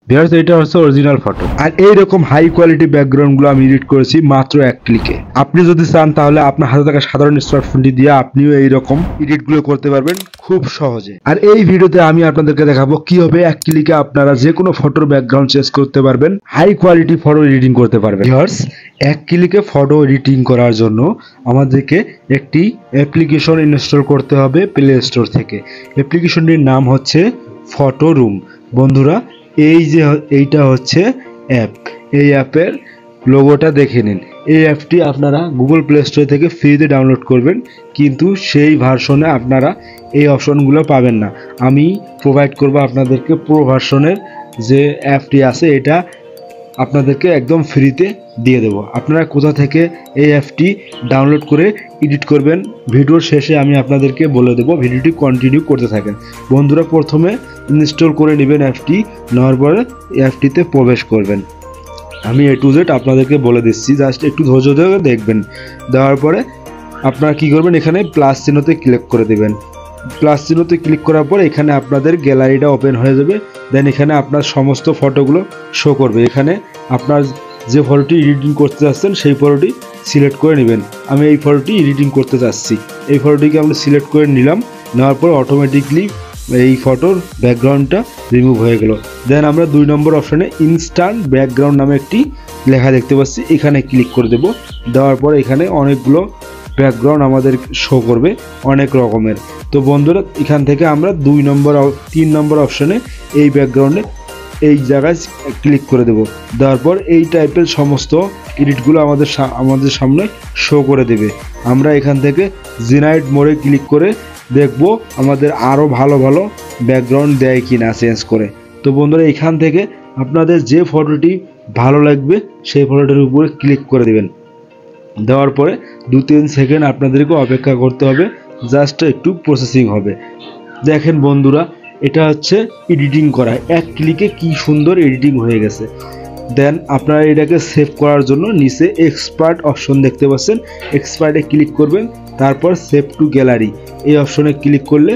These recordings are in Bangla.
ভিউয়ার্স, এটা হচ্ছে অরিজিনাল ফটো। আর এইরকম হাই কোয়ালিটি ব্যাকগ্রাউন্ডগুলো আমি এডিট করেছি মাত্র এক ক্লিকে। আপনি যদি চান তাহলে আপনার হাতে থাকা সাধারণ স্মার্টফোনটি দিয়ে আপনিও এইরকম এডিটগুলো করতে পারবেন খুব সহজে। আর এই ভিডিওতে আমি আপনাদেরকে দেখাবো কিভাবে এক ক্লিকে আপনারা যে কোনো ফটোর ব্যাকগ্রাউন্ড চেঞ্জ করতে পারবেন, হাই কোয়ালিটি ফটো এডিটিং করতে পারবেন। ভিউয়ার্স, এক ক্লিকে ফটো এডিটিং করার জন্য আমাদেরকে একটি অ্যাপ্লিকেশন ইনস্টল করতে হবে প্লে স্টোর থেকে। অ্যাপ্লিকেশনটির নাম হচ্ছে ফটো রুম। বন্ধুরা, এইটা হচ্ছে অ্যাপ। এই অ্যাপের লোগোটা দেখে নিন। এই অ্যাপটি আপনারা গুগল প্লে স্টোর থেকে ফ্রিতে ডাউনলোড করবেন, কিন্তু সেই ভার্সনে আপনারা এই অপশনগুলো পাবেন না। আমি প্রোভাইড করব আপনাদেরকে প্রো ভার্সনের যে অ্যাপটি আছে, এটা আপনাদেরকে একদম ফ্রিতে দিয়ে দেবো। আপনারা কোথা থেকে এই অ্যাপটি ডাউনলোড করে এডিট করবেন ভিডিওর শেষে আমি আপনাদেরকে বলে দেবো, ভিডিওটি কন্টিনিউ করতে থাকেন। বন্ধুরা, প্রথমে ইনস্টল করে নেবেন অ্যাপটি, নেওয়ার পরে অ্যাপটিতে প্রবেশ করবেন। আমি A to Z আপনাদেরকে বলে দিচ্ছি, জাস্ট একটু ধৈর্য ধরে দেখবেন। দেওয়ার পরে আপনারা কী করবেন, এখানে প্লাস চিহ্নতে ক্লিক করে দেবেন। প্লাস চিহ্নতে ক্লিক করার পর এখানে আপনাদের গ্যালারিটা ওপেন হয়ে যাবে। দেন এখানে আপনার সমস্ত ফটোগুলো শো করবে। এখানে আপনার যে ফটোটি এডিটিং করতে চাচ্ছেন সেই ফটোটি সিলেক্ট করে নেবেন। আমি এই ফটোটি এডিটিং করতে চাচ্ছি, এই ফটোটিকে আমরা সিলেক্ট করে নিলাম। নেওয়ার পর অটোমেটিকলি এই ফটোর ব্যাকগ্রাউন্ডটা রিমুভ হয়ে গেল। দেন আমরা 2 নম্বর অপশানে ইনস্ট্যান্ট ব্যাকগ্রাউন্ড নামে একটি লেখা দেখতে পাচ্ছি, এখানে ক্লিক করে দেব। দেওয়ার পর এখানে অনেকগুলো ব্যাকগ্রাউন্ড আমাদের শো করবে, অনেক রকমের। তো বন্ধুরা, এখান থেকে আমরা 3 নম্বর অপশানে এই ব্যাকগ্রাউন্ডে এই জায়গায় ক্লিক করে দেব। দেওয়ার পর এই টাইপের সমস্ত এডিটগুলো আমাদের সামনে শো করে দেবে। আমরা এখান থেকে জেনারেট মোডে ক্লিক করে দেখব আমাদের আরও ভালো ভালো ব্যাকগ্রাউন্ড দেয় কি না চেঞ্জ করে। তো বন্ধুরা, এখান থেকে আপনাদের যে ফটোটি ভালো লাগবে সেই ফটোটির উপরে ক্লিক করে দেবেন। দেওয়ার পরে 2-3 সেকেন্ড আপনাদেরকে অপেক্ষা করতে হবে, জাস্ট একটু প্রসেসিং হবে। দেখেন বন্ধুরা, এটা হচ্ছে এডিটিং করা, এক ক্লিকে কি সুন্দর এডিটিং হয়ে গেছে। দেন আপনারা এটাকে সেভ করার জন্য নিচে এক্সপার্ট অপশন দেখতে পাচ্ছেন, এক্সপার্টে ক্লিক করবেন। তারপর সেভ টু গ্যালারি এই অপশনে ক্লিক করলে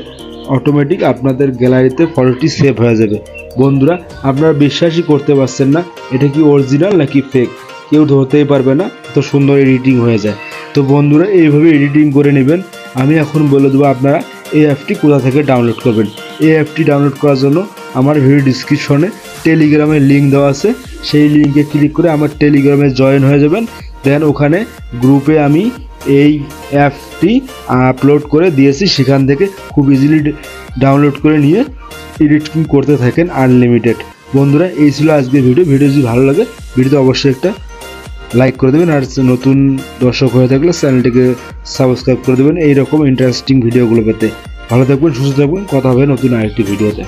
অটোমেটিক আপনাদের গ্যালারিতে ফটোটি সেভ হয়ে যাবে। বন্ধুরা, আপনারা বিশ্বাসই করতে পারছেন না এটা কি অরিজিনাল নাকি ফেক, কেউ ধরতেই পারবে না, তো সুন্দর এডিটিং হয়ে যায়। তো বন্ধুরা, এইভাবে এডিটিং করে নেবেন। আমি এখন বলে দেবো আপনারা এই অ্যাপটি কোথা থেকে ডাউনলোড করবেন। এই অ্যাপটি ডাউনলোড করার জন্য আমার ভিডিও ডিসক্রিপশনে টেলিগ্রামের লিঙ্ক দেওয়া আছে, সেই লিঙ্কে ক্লিক করে আমার টেলিগ্রামে জয়েন হয়ে যাবেন। দেন ওখানে গ্রুপে আমি এই অ্যাপটি আপলোড করে দিয়েছি, সেখান থেকে খুব ইজিলি ডাউনলোড করে নিয়ে এডিটিং করতে থাকেন আনলিমিটেড। বন্ধুরা, এই ছিল আজকের ভিডিও যদি ভালো লাগে ভিডিওতে অবশ্যই একটা লাইক করে দেবেন, আর নতুন দর্শক হয়ে থাকলে চ্যানেলটিকে সাবস্ক্রাইব করে দেবেন এইরকম ইন্টারেস্টিং ভিডিওগুলো পেতে। ভালো থাকবেন, সুস্থ থাকবেন, কথা হবে নতুন আরেকটি ভিডিওতে।